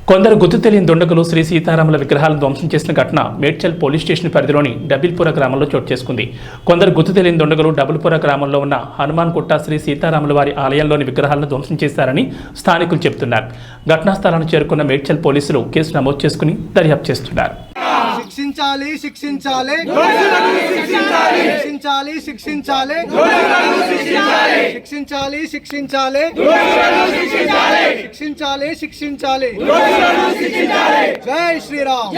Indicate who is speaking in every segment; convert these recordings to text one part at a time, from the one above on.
Speaker 1: కొందరు గుర్తు తెలియని దుండగులు శ్రీ సీతారాముల విగ్రహాలను ధ్వంసం చేసిన ఘటన మేడ్చల్ పోలీస్ స్టేషన్ పరిధిలోని డబిల్పుర గ్రామంలో చోటు చేసుకుంది. కొందరు గుర్తు తెలియని దుండగులు డబిల్పుర గ్రామంలో ఉన్న హనుమాన్ కుట్ట శ్రీ సీతారాముల వారి ఆలయంలోని విగ్రహాలను ధ్వంసం చేశారని స్థానికులు చెబుతున్నారు. ఘటనా స్థలానికి చేరుకున్న మేడ్చల్ పోలీసులు కేసు నమోదు చేసుకుని దర్యాప్తు చేస్తున్నారు.
Speaker 2: శిక్షించాలి శిక్షించాలి శిక్షించాలి శిక్షించాలి శిక్షించాలి శిక్షించాలి శిక్షించాలి శిక్షించాలి జై శ్రీరామ్.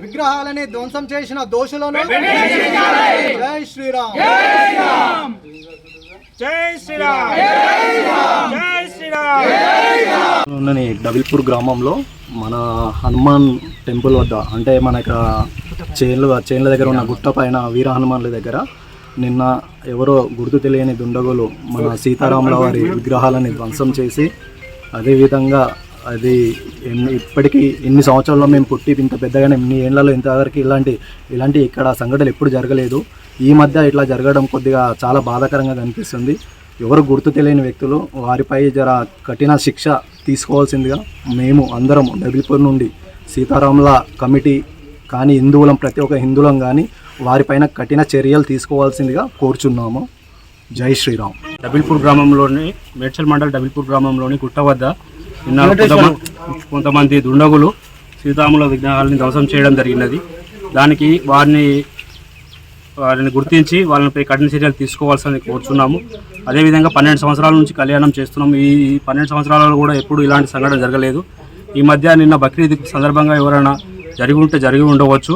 Speaker 2: విగ్రహాలని ధ్వంసం చేసిన దోషులను జై శ్రీరామ్.
Speaker 3: జై శ్రీరామ్. జై శ్రీరామ్.
Speaker 4: డబిల్పూర్ గ్రామంలో మన హనుమాన్ టెంపుల్ వద్ద అంటే మన ఇక్కడ చేన్ల దగ్గర ఉన్న గుట్ట పైన వీర హనుమాన్ల దగ్గర నిన్న ఎవరో గుర్తు తెలియని దుండగులు మన సీతారాముల వారి విగ్రహాలని ధ్వంసం చేసి అదేవిధంగా అది ఇప్పటికీ ఇన్ని సంవత్సరాల్లో మేము పుట్టి ఇంత పెద్దగానే ఇన్ని ఏళ్లలో ఇంతవరకు ఇలాంటి ఇక్కడ సంఘటనలు ఎప్పుడు జరగలేదు. ఈ మధ్య ఇట్లా జరగడం కొద్దిగా చాలా బాధాకరంగా కనిపిస్తుంది. ఎవరు గుర్తు తెలియని వ్యక్తులు వారిపై జర కఠిన శిక్ష తీసుకోవాల్సిందిగా మేము అందరం డబిల్పూర్ నుండి సీతారాముల కమిటీ కానీ హిందువులం ప్రతి ఒక్క హిందువులం కానీ వారిపైన కఠిన చర్యలు తీసుకోవాల్సిందిగా కోరుచున్నాము. జై శ్రీరామ్.
Speaker 3: డబిల్పూర్ గ్రామంలోని మేడ్చల్ మండల్ డబిల్పూర్ గ్రామంలోని గుట్ట వద్ద నిన్న కొంతమంది దుండగులు సీతారాముల విగ్రహాలని ధ్వంసం చేయడం జరిగినది. దానికి వారిని గుర్తించి వాళ్ళపై కఠిన చర్యలు తీసుకోవాల్సింది కోరుచున్నాము. అదేవిధంగా 12 సంవత్సరాల నుంచి కళ్యాణం చేస్తున్నాము. ఈ 12 సంవత్సరాలలో కూడా ఎప్పుడు ఇలాంటి సంఘటన జరగలేదు. ఈ మధ్య నిన్న బక్రీద్ సందర్భంగా ఎవరైనా జరిగి ఉండవచ్చు.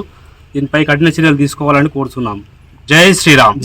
Speaker 3: దీనిపై కఠిన చర్యలు తీసుకోవాలని కోరుచున్నాము. జై శ్రీరామ్.